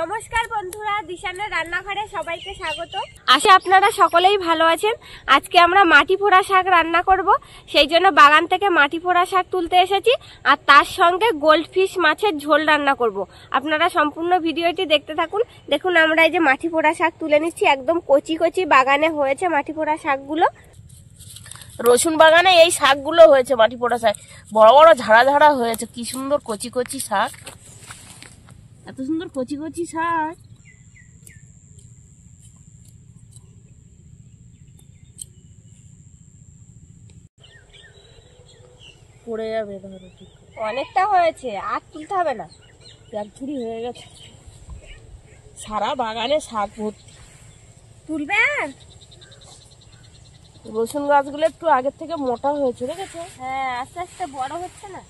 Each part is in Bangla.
নমস্কার বন্ধুরা, দিশানের রান্নাঘরে সবাইকে স্বাগত। আশা আপনারা সকলেই ভালো আছেন। আজকে আমরা মাটি ফোড়া শাক রান্না করব, সেই জন্য বাগান থেকে মাটি ফোড়া শাক তুলতে এসেছি, আর তার সঙ্গে গোল্ডফিশ মাছের ঝোল রান্না করব। আপনারা সম্পূর্ণ ভিডিওটি দেখতে থাকুন। দেখুন আমরা এই যে মাটি ফোড়া শাক তুলে নিচ্ছি, একদম কচি কচি বাগানে হয়েছে মাটি ফোড়া শাকগুলো। রসুন বাগানে এই শাকগুলো হয়েছে, মাটি পোড়া শাক বড় বড় ঝাড়া ঝাড়া হয়েছে। কি সুন্দর কচি কচি শাক, এত সুন্দর কচি কচি শাক। পড়ে যাবে, ধরো ঠিক অনেকটা হয়েছে, আর তুলতে হবে না, এক ঝুড়ি হয়ে গেছে। সারা বাগানে শাক ভর্তি। তুলবে আর রসুন গাছগুলো একটু আগের থেকে মোটা হয়েছে, দেখেছো? হ্যাঁ, আস্তে আস্তে বড় হচ্ছে না।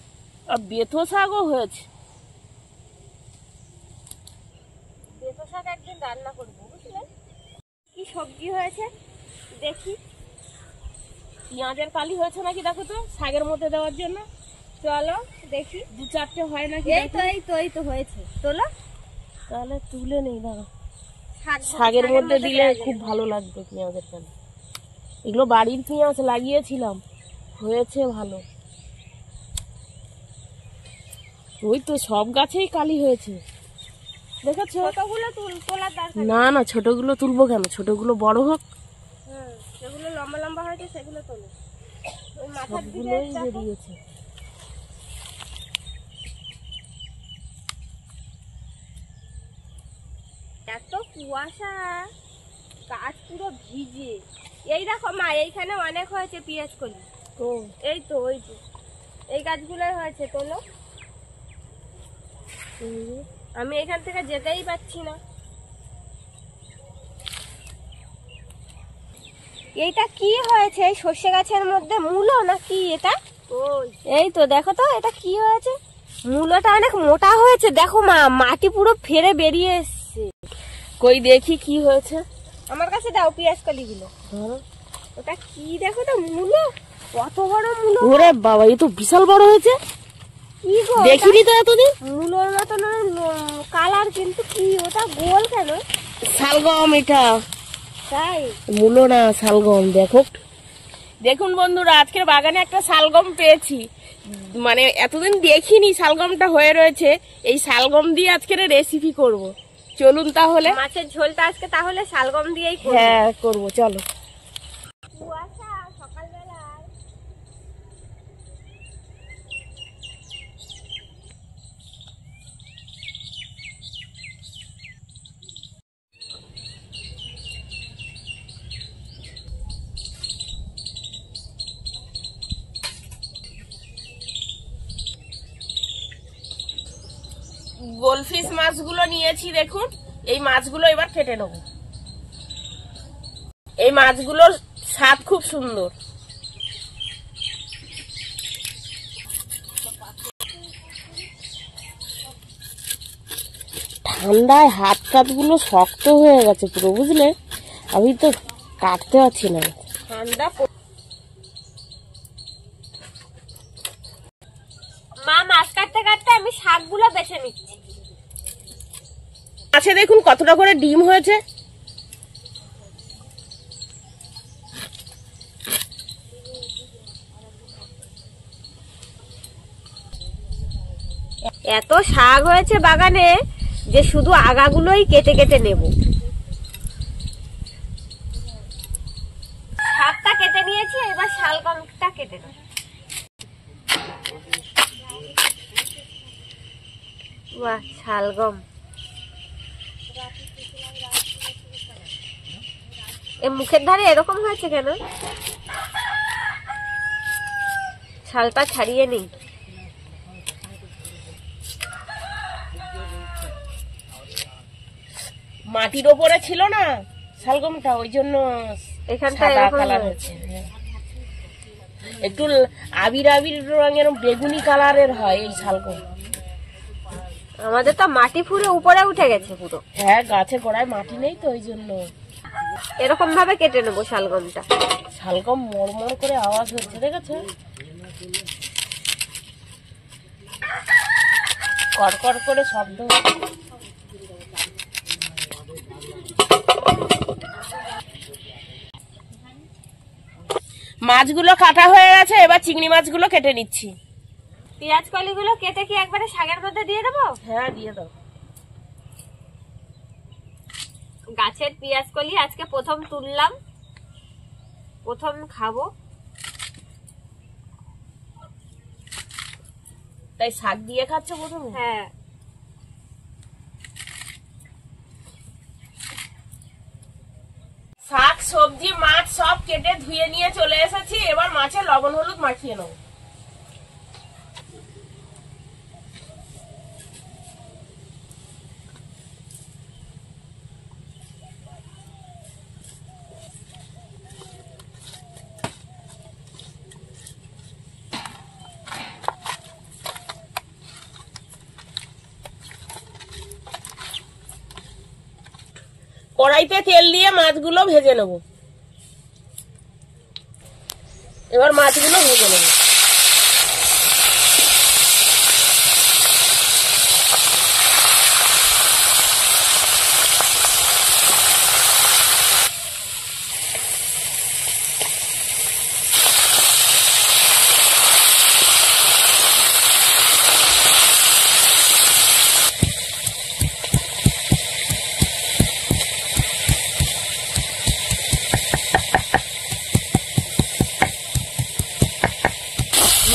আর বেথো শাকও হয়েছে। বেথো শাক একদিন রান্না করবো, বুঝলেন? কি সবজি হয়েছে দেখি। পেঁয়াজের কালি হয়েছে নাকি দেখো তো, শাকের মধ্যে দেওয়ার জন্য। চলো দেখি, দু চারটে হয় নাকি। এই তো হয়েছে। তোলো, তাহলে তুলে নেই, দাঁড়া। শাকের শাকের মধ্যে দিলে খুব ভালো লাগবে পেঁয়াজের কালি। এগুলো বাড়ির পেঁয়াজ লাগিয়েছিলাম, হয়েছে ভালো। ওই তো সব গাছেই কালি হয়েছে, দেখেছো? ছোটগুলো তোলার দরকার না না, ছোটগুলো তুলবো কেন, ছোটগুলো বড় হোক। যেগুলো লম্বা লম্বা হয়েছে সেগুলো তোলো। ওই মাথার দিকে সবগুলোই বেরিয়েছে। এত কুয়াশা, গাছ পুরো ভিজে। এই দেখো মা, এইখানে অনেক হয়েছে পেঁয়াজ কলি। তো এই তো ওই যে এই গাছগুলোই হয়েছে, তোলো। আমি এখান থেকে যেতেই পাচ্ছি না। এইটা কি হয়েছে? এই সর্ষে গাছের মধ্যে মূলো না কি এটা? এই তো দেখো তো, এটা কি হয়েছে? মূলোটা অনেক মোটা হয়েছে, দেখো মা, মাটি পুরো ফেরে বেরিয়ে এসছে। কই দেখি কি হয়েছে। আমার কাছে দাও পেঁয়াজ কলিগুলো। ওটা কি দেখো তো, মূলো, কত বড় মূলো। ওরে বাবা, এ তো বিশাল বড় হয়েছে। কি গো, দেখিনি তো এতদিন। মূলোর মতন কালার, কিন্তু কি ওটা গোল কেন? শালগম এটা। তাই? মূলো না, শালগম। দেখো, দেখুন বন্ধুরা, আজকের বাগানে একটা শালগম পেয়েছি। মানে এতদিন দেখিনি শালগমটা হয়ে রয়েছে। এই শালগম দিয়ে আজকের রেসিপি করব। চলুন তাহলে। মাছের ঝোলটা আজকে তাহলে শালগম দিয়েই করব। হ্যাঁ করবো, চলো। কুয়াশা সকালবেলায়। গোল্ডফিশ মাছগুলো নিয়েছি, দেখুন। এই মাছগুলো এবার কেটে নেব। এই মাছগুলোর স্বাদ খুব সুন্দর। ঠান্ডায় হাত কাতগুলো শক্ত হয়ে গেছে পুরো, বুঝলে? আমি তো কাটতে পারছি না, ঠান্ডা। মা, মাছ কাটতে কাটতে আমি শাকগুলো বেছে নিচ্ছি। আচ্ছা, দেখুন কতটা করে ডিম হয়েছে। এত শাক হয়েছে বাগানে যে শুধু আগাগুলোই কেটে কেটে নেব। শাকটা কেটে নিয়েছি, এবার শালগমটা কেটে নেব। বাহ, শালগম। এ মুখের ধারে এরকম হয়েছে কেন? ছালটা ছাড়িয়ে নেই। মাটির ওপরে ছিল না শালগমটা, ওই জন্য এখানটা কালার হচ্ছে। একটু আবির আবির রঙের বেগুনি কালারের হয় এই শালগম। আমাদের তো মাটি ফুলে উপরে উঠে গেছে পুরো। হ্যাঁ, গাছে গোড়ায় মাটি নেই তো, ওই জন্য। এরকম ভাবে কেটে নেবো শালগমটা। শালগম মরমর করে আওয়াজ হচ্ছে, দেখেছো? কড়কড় করে শব্দ। মাছগুলো কাটা হয়ে গেছে, এবার চিংড়ি মাছগুলো কেটে নিচ্ছি। পেঁয়াজ কলিগুলো কেটে কি একবারে শাকের মধ্যে দিয়ে দেবো? হ্যাঁ, দিয়ে দাও। গাছের পেঁয়াজ কলি আজকে প্রথম তুললাম, প্রথম খাবো। তাই শাক দিয়ে খাচ্ছ প্রথমে? হ্যাঁ। শাক, সবজি, মাছ সব কেটে ধুয়ে নিয়ে চলে এসেছি। এবার মাছে লবণ হলুদ মাখিয়ে নেবো। কড়াইতে তেল দিয়ে মাছগুলো ভেজে নেব। এবার মাছগুলো ভেজে নেব।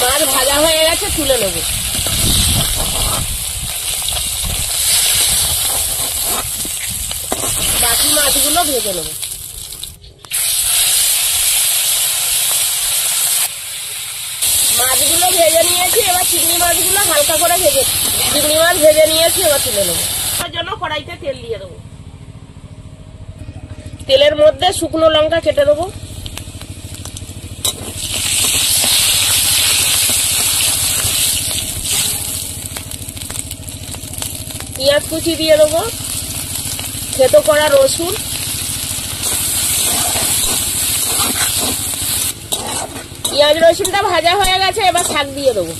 মাছ ভাজা হয়ে গেছে, তুলে নেব। বাকি মাছগুলো ভেজে নেব। মাছগুলো ভেজে নিয়েছি, এবার চিংড়ি মাছগুলো হালকা করে ভেজে, চিংড়ি মাছ ভেজে নিয়েছি, এবার তুলে নেব। তার জন্য কড়াইতে তেল দিয়ে দেবো। তেলের মধ্যে শুকনো লঙ্কা কেটে দেবো। পেঁয়াজ কুচি দিয়ে দেবো, থেতো করা রসুন, পেঁয়াজ রসুনটা ভাজা হয়ে গেছে, এবার শাক দিয়ে দেবো।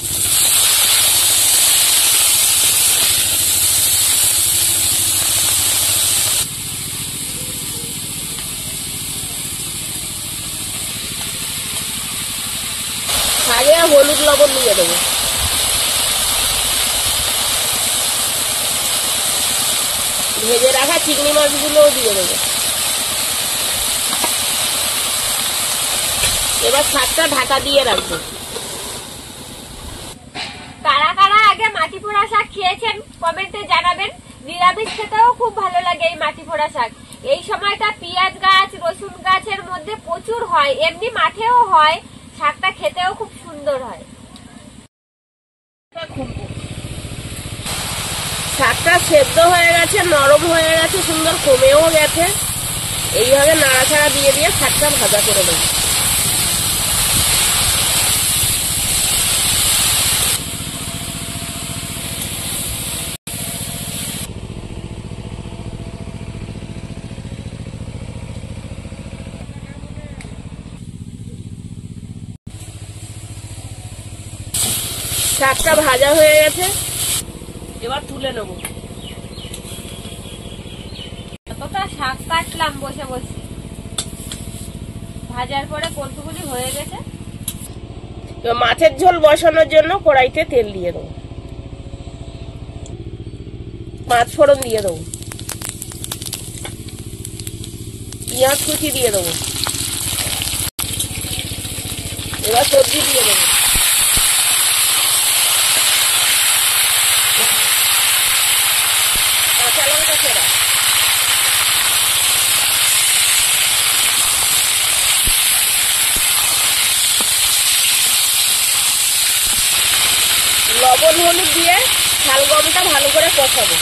শাকে হলুদ লবণ দিয়ে দেবো। ভেজে রাখা চিংড়ি মাছগুলোও দিয়ে দেবো। এবার শাকটা ঢাকা দিয়ে রাখবো। কারা কারা আগে মাটি পোড়া শাক খেয়েছেন কমেন্টে জানাবেন। নিরামিষ খেতেও খুব ভালো লাগে এই মাটি পোড়া শাক। এই সময়টা পেঁয়াজ গাছ, রসুন গাছের মধ্যে প্রচুর হয়, এমনি মাঠেও হয়। শাকটা খেতেও খুব সুন্দর হয়। শাকটা সেদ্ধ হয়ে গেছে, নরম হয়ে গেছে, সুন্দর কমেও গেছে। এইভাবে নাড়াচাড়া দিয়ে দিয়ে শাকটা ভাজা করে দেবো। শাকটা ভাজা হয়ে গেছে, এবার তুলে নেব। এতটা শাক কাটলাম বসে বসে, ভাজার পরে কতগুলি হয়ে গেছে। এবার মাছের ঝোল বসানোর জন্য কড়াইতে তেল দিয়ে দেবো। পাঁচ ফোড়ন দিয়ে দেবো, পেঁয়াজ কুচি দিয়ে দেবো। এবার সবজি দিয়ে দেবো। কাঁচা লঙ্কা ছেড়া, লবণ হলুদ দিয়ে শালগমটা ভালো করে কষাবো।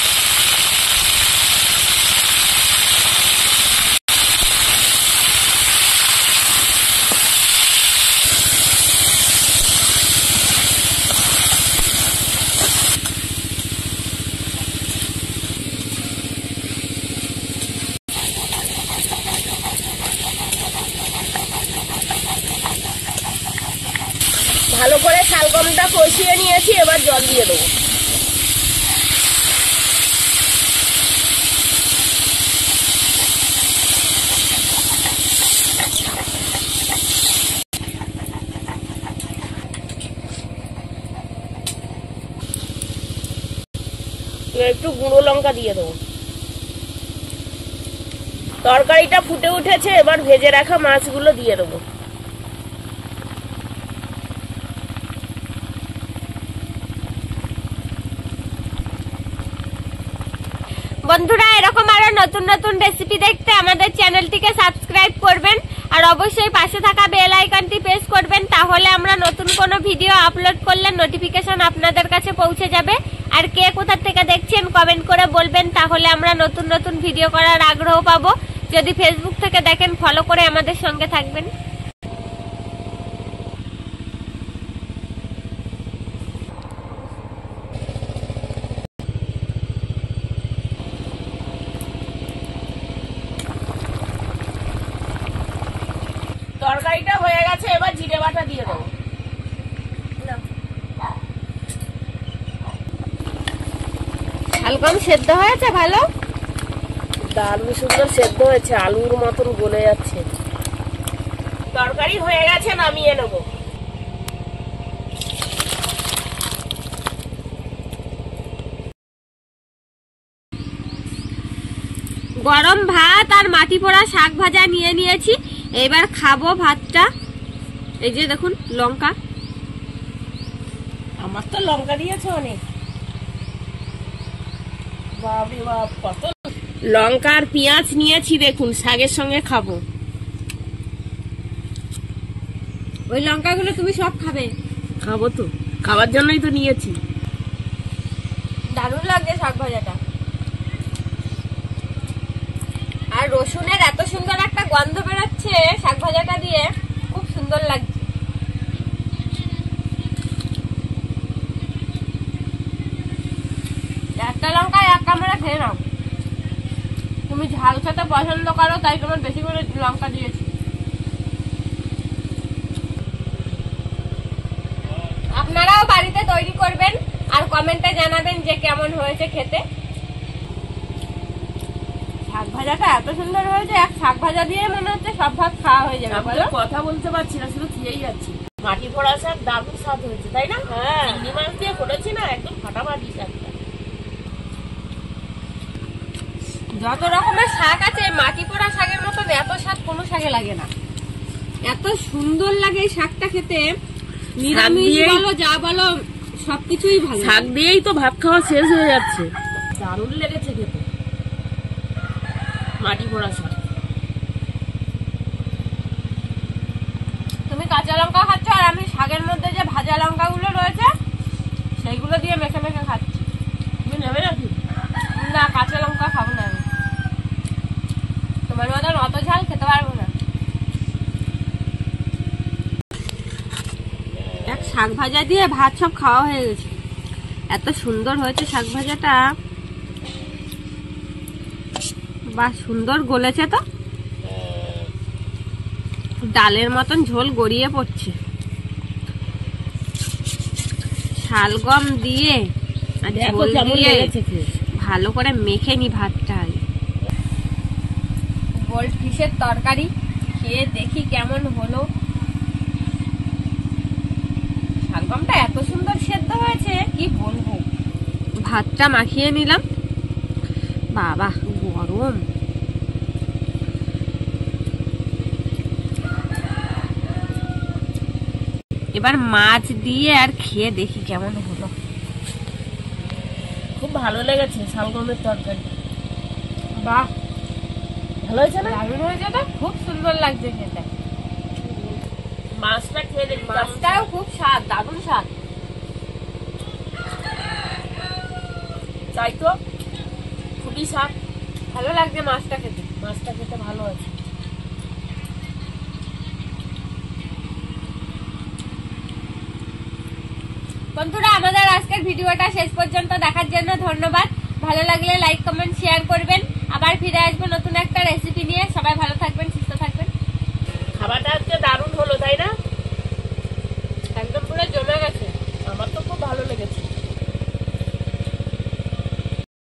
ভালো করে শালগমটা কষিয়ে নিয়েছি, এবার জল দিয়ে দেবো। লঙ্কা দিয়ে দেবো। তরকারিটা ফুটে উঠেছে, এবার ভেজে রাখা মাছগুলো দিয়ে দেবো। বন্ধুরা, এরকম আরো নতুন নতুন রেসিপি দেখতে আমাদের চ্যানেলটিকে সাবস্ক্রাইব করবেন আর অবশ্যই পাশে থাকা বেল আইকনটি প্রেস করবেন, তাহলে আমরা নতুন কোনো ভিডিও আপলোড করলে নোটিফিকেশন আপনাদের কাছে পৌঁছে যাবে। আর কে কোথা থেকে দেখছেন কমেন্ট করে বলবেন, তাহলে আমরা নতুন নতুন ভিডিও করার আগ্রহ পাবো। যদি ফেসবুক থেকে দেখেন ফলো করে আমাদের সঙ্গে থাকবেন। তরকারিটা হয়ে গেছে, এবার জিরে বাটা দিয়ে দেবো। শালগম সেদ্ধ হয়েছে ভালো, দারুণ সুন্দর সেদ্ধ হয়েছে, আলুর মতন গলে যাচ্ছে। তরকারি হয়ে গেছে, নামিয়ে নেবো। গরম ভাত আর মাটি পোড়া শাক ভাজা নিয়ে নিয়েছি, এবার খাবো ভাতটা। এই যে দেখুন লঙ্কা, আমার তো লঙ্কা দিয়েছে অনেক, বাপরে বাপ কত লঙ্কা আর পেঁয়াজ নিয়েছি, দেখুন শাকের সঙ্গে খাবো। ওই লঙ্কাগুলো তুমি সব খাবে? খাবো তো, খাবার জন্যই তো নিয়েছি। দারুণ লাগছে শাক ভাজাটা, আর রসুনের এত সুন্দর একটা গন্ধ বেরোচ্ছে শাক ভাজাটা দিয়ে, খুব সুন্দর লাগছে। একটা লঙ্কা এক কামড়ে খেয়ে নাও, তুমি ঝাল খেতে পছন্দ করো তাই তোমার বেশি করে লঙ্কা দিয়েছি। আপনারাও বাড়িতে তৈরি করবেন আর কমেন্টে জানাবেন যে কেমন হয়েছে খেতে। শাক ভাজাটা এত সুন্দর হয়েছে, এক শাক ভাজা দিয়ে মনে হচ্ছে সব ভাত খাওয়া হয়ে যাবে। আমি তো কথা বলতে পারছি না, শুধু খেয়েই যাচ্ছি। মাটি পোড়া শাক দারুণ স্বাদ হয়েছে, তাই না? হ্যাঁ, চিংড়ি মাছ দিয়ে করেছি না, একদম ফাটাফাটি শাকটা। যত রকমের শাক আছে মাটি পোড়া শাকের মতন এত স্বাদ কোনো শাকে লাগে না। এত সুন্দর লাগে এই শাকটা খেতে, নিরামিষ বলো যা বলো সবকিছুই ভালো। শাক দিয়েই তো ভাত খাওয়া শেষ হয়ে যাচ্ছে, দারুণ লেগেছে খেতে মাটি পোড়া শাক। তুমি কাঁচা লঙ্কা খাচ্ছ আর আমি শাকের মধ্যে যে ভাজা লঙ্কা গুলো রয়েছে সেইগুলো দিয়ে মেখে মেখে খাচ্ছি। তুমি নেবে নাকি? না, কাঁচা লঙ্কা খাবো না আমি, তোমার মতন অত ঝাল খেতে পারবো না। এক শাক ভাজা দিয়ে ভাত সব খাওয়া হয়ে গেছে, এত সুন্দর হয়েছে শাক ভাজাটা, বাহ সুন্দর গলেছে তো, ডালের মতন ঝোল গড়িয়ে পড়ছে। শালগম দিয়ে আর ঝোল দিয়ে ভালো করে মেখে নি ভাতটা। গোল্ড ফিশের তরকারি খেয়ে দেখি কেমন হলো। শালগমটা এত সুন্দর সেদ্ধ হয়েছে কি বলবো। ভাতটা মাখিয়ে নিলাম, বাবা গরম। এবার মাছ দিয়ে আর খেয়ে দেখি কেমন হলো। খুব ভালো লেগেছে শালগমের তরকারি, বাহ ভালো হয়েছে না? দারুণ হয়েছে তো, খুব সুন্দর লাগছে খেতে। মাছটা খেয়ে দেখি, মাছটাও খুব স্বাদ, দারুণ স্বাদ। তাই তো, খুবই স্বাদ, ভালো লাগছে মাছটা খেতে। মাছটা খেতে ভালো আছে। বন্ধুরা, আমাদের আজকের ভিডিওটা শেষ পর্যন্ত দেখার জন্য ধন্যবাদ। ভালো লাগলে লাইক কমেন্ট শেয়ার করবেন। আবার ফিরে আসবো নতুন একটা রেসিপি নিয়ে। সবাই ভালো থাকবেন, সুস্থ থাকবেন। খাবারটা আজকে দারুণ হলো, তাই না? একদম পুরো জমে গেছে। আমার তো খুব ভালো লেগেছে।